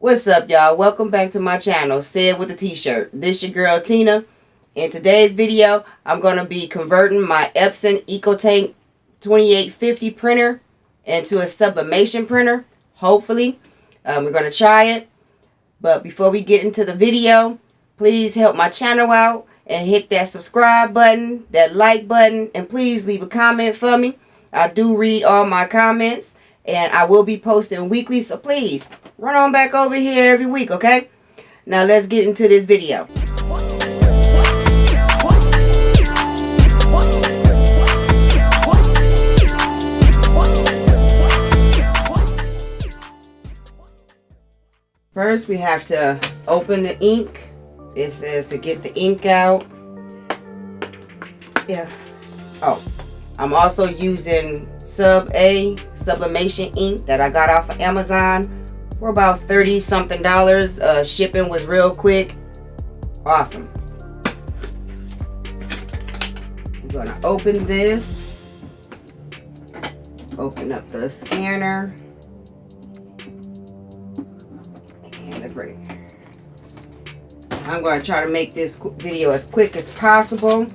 What's up, y'all? Welcome back to my channel, Say It With a T-Shirt. This your girl Tina. In today's video, I'm going to be converting my Epson Ecotank 2850 printer into a sublimation printer. Hopefully, we're going to try it. But before we get into the video, please help my channel out and hit that subscribe button, that like button, and please leave a comment for me. I do read all my comments, and I will be posting weekly, so please run on back over here every week, okay? Now let's get into this video. First, we have to open the ink. It says to get the ink out. I'm also using Sublimation ink that I got off of Amazon for about $30 something. Shipping was real quick. Awesome. I'm gonna open this. Open up the scanner. And the break. I'm going to try to make this video as quick as possible.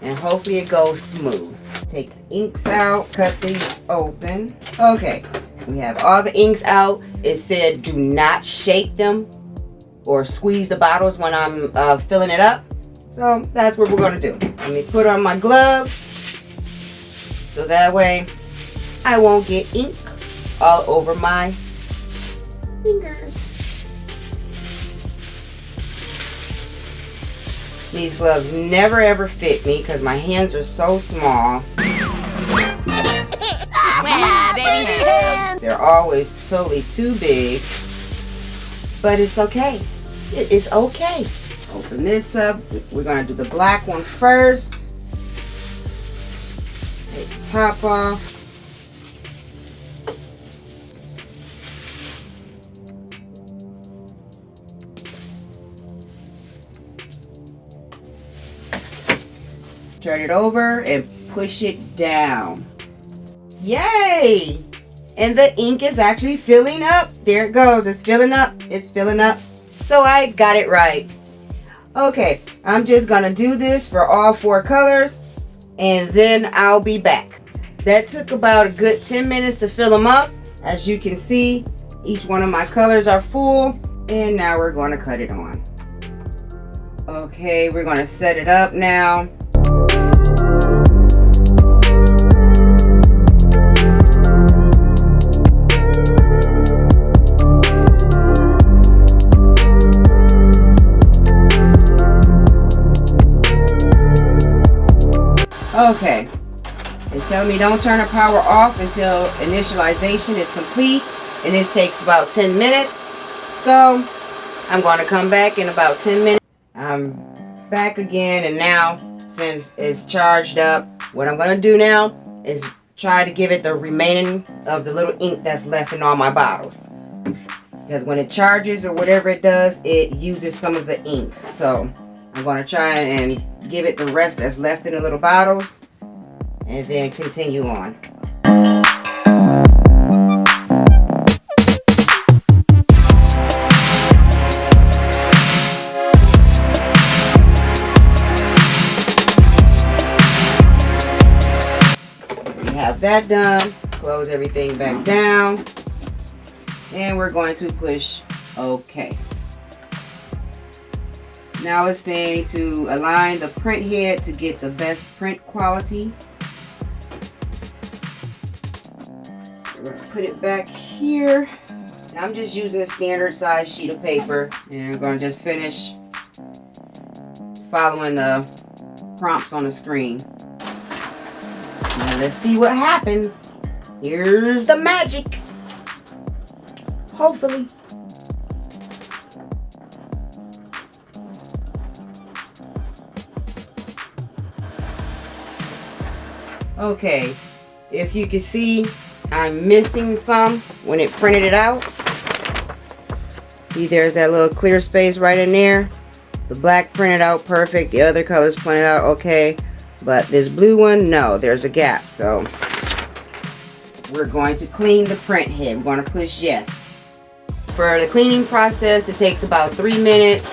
And hopefully it goes smooth. Take the inks out. Cut these open. Okay. We have all the inks out. It said do not shake them or squeeze the bottles when I'm filling it up. So that's what we're going to do. Let me put on my gloves so that way I won't get ink all over my fingers. These gloves never ever fit me because my hands are so small. They're always totally too big. But it's okay. It is okay. Open this up. We're going to do the black one first. Take the top off. Turn it over and push it down. Yay! And the ink is actually filling up. There it goes. It's filling up. It's filling up. So I got it right. Okay, I'm just going to do this for all 4 colors and then I'll be back. That took about a good 10 minutes to fill them up. As you can see, each one of my colors are full. And now we're going to cut it on. Okay, we're going to set it up now. Okay, it's telling me don't turn the power off until initialization is complete, and this takes about 10 minutes. So I'm going to come back in about 10 minutes. I'm back again, and now since it's charged up, what I'm going to do now is try to give it the remaining of the little ink that's left in all my bottles, because when it charges or whatever it does, it uses some of the ink. So I'm going to try and give it the rest that's left in the little bottles and then continue on. So we have that done. Close everything back down. And we're going to push OK. Now it's saying to align the print head to get the best print quality. We're going to put it back here. And I'm just using a standard size sheet of paper. And I'm going to just finish following the prompts on the screen. Now let's see what happens. Here's the magic. Hopefully. Okay, if you can see, I'm missing some when it printed it out. See, there's that little clear space right in there. The black printed out perfect. The other colors printed out okay. But this blue one, no, there's a gap. So we're going to clean the print head. We're going to push yes. for the cleaning process, it takes about 3 minutes.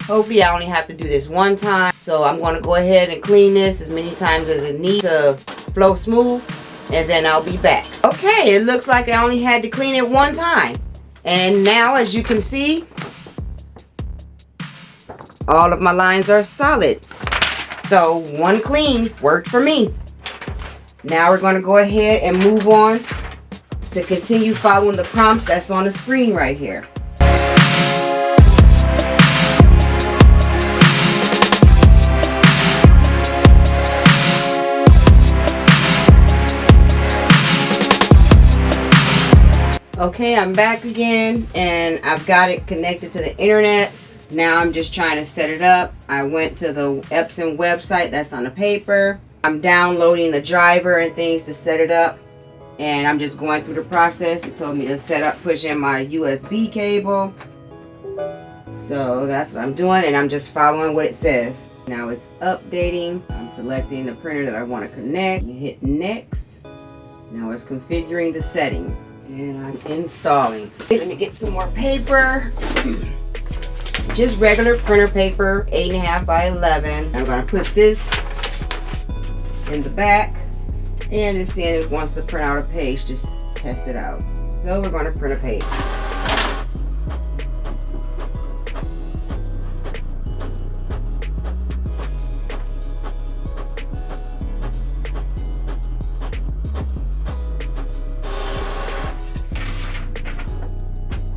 Hopefully I only have to do this one time. So I'm going to go ahead and clean this as many times as it needs to flow smooth. And then I'll be back. Okay, it looks like I only had to clean it one time. And now, as you can see, all of my lines are solid. So one clean worked for me. Now we're going to go ahead and move on to continue following the prompts that's on the screen right here. Okay, I'm back again and I've got it connected to the internet. Now I'm just trying to set it up. I went to the Epson website that's on the paper. I'm downloading the driver and things to set it up. And I'm just going through the process. It told me to set up, push in my USB cable. So that's what I'm doing, and I'm just following what it says. Now it's updating. I'm selecting the printer that I want to connect. You hit next. Now it's configuring the settings. And I'm installing. Let me get some more paper. Just regular printer paper, 8.5 by 11. I'm going to put this in the back. And it's saying it wants to print out a page. Just test it out. So we're going to print a page.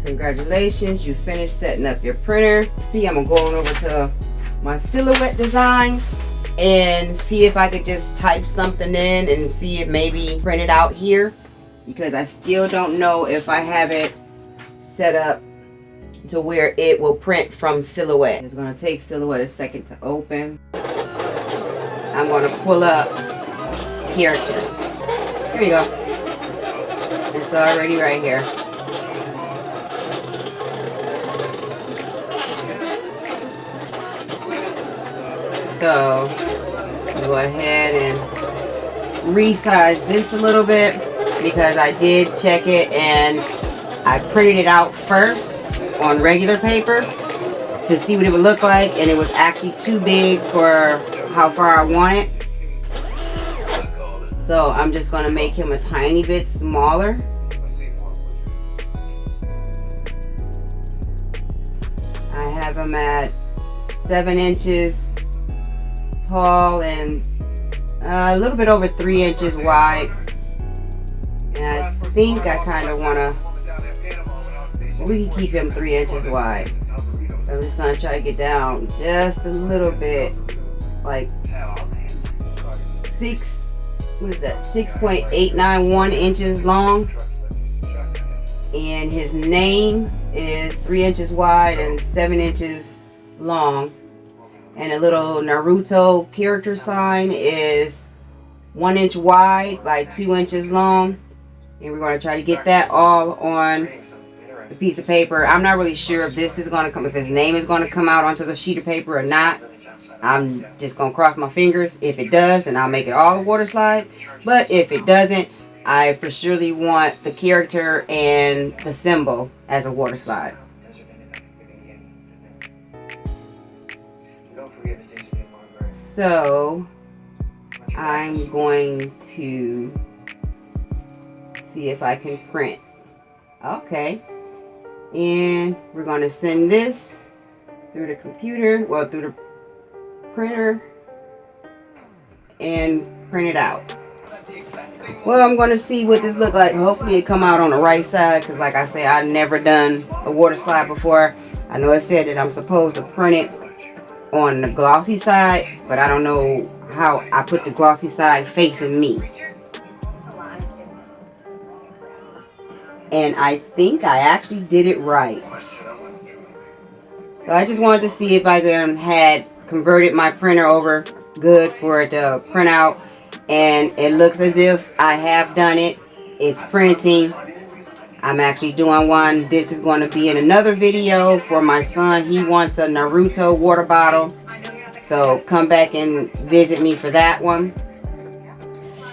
Congratulations, you finished setting up your printer. See, I'm going over to my silhouette designs and see if I could just type something in and see if maybe print it out here, because I still don't know if I have it set up to where it will print from silhouette. It's going to take silhouette a second to open. I'm going to pull up character. Here you go. It's already right here. So go ahead and resize this a little bit, because I did check it and I printed it out first on regular paper to see what it would look like, and it was actually too big for how far I want it. So I'm just going to make him a tiny bit smaller. I have him at 7 inches tall and a little bit over 3 inches wide, and I think I kind of want to, we can keep him 3 inches wide. I'm just going to try to get down just a little bit, like 6.891 inches long, and his name is 3 inches wide and 7 inches long. And a little Naruto character sign is 1 inch wide by 2 inches long. And we're going to try to get that all on the piece of paper. I'm not really sure if this is going to come, if his name is going to come out onto the sheet of paper or not. I'm just going to cross my fingers. If it does, then I'll make it all a water slide. But if it doesn't, I for surely want the character and the symbol as a water slide. So I'm going to see if I can print. Okay, and we're going to send this through the computer, well, through the printer, and print it out. Well, I'm going to see what this look like. Hopefully it come out on the right side, because like I say, I've never done a water slide before. I know it said that I'm supposed to print it on the glossy side, but I don't know how I put the glossy side facing me. And I think I actually did it right. So I just wanted to see if I had converted my printer over good for it to print out, and it looks as if I have done it. It's printing. I'm actually doing one. This is going to be in another video for my son. He wants a Naruto water bottle. So come back and visit me for that one.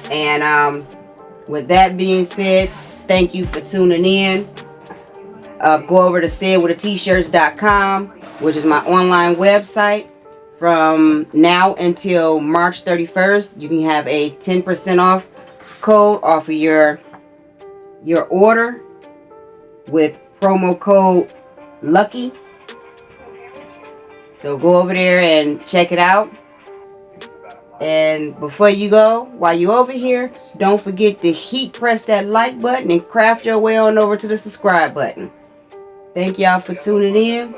And with that being said, thank you for tuning in. go over to sayitwithatshirts.com, which is my online website. From now until March 31st, you can have a 10% off code off of your order with promo code LUCKY. So go over there and check it out. And before you go, while you're over here, don't forget to heat press that like button and craft your way on over to the subscribe button. Thank y'all for tuning in.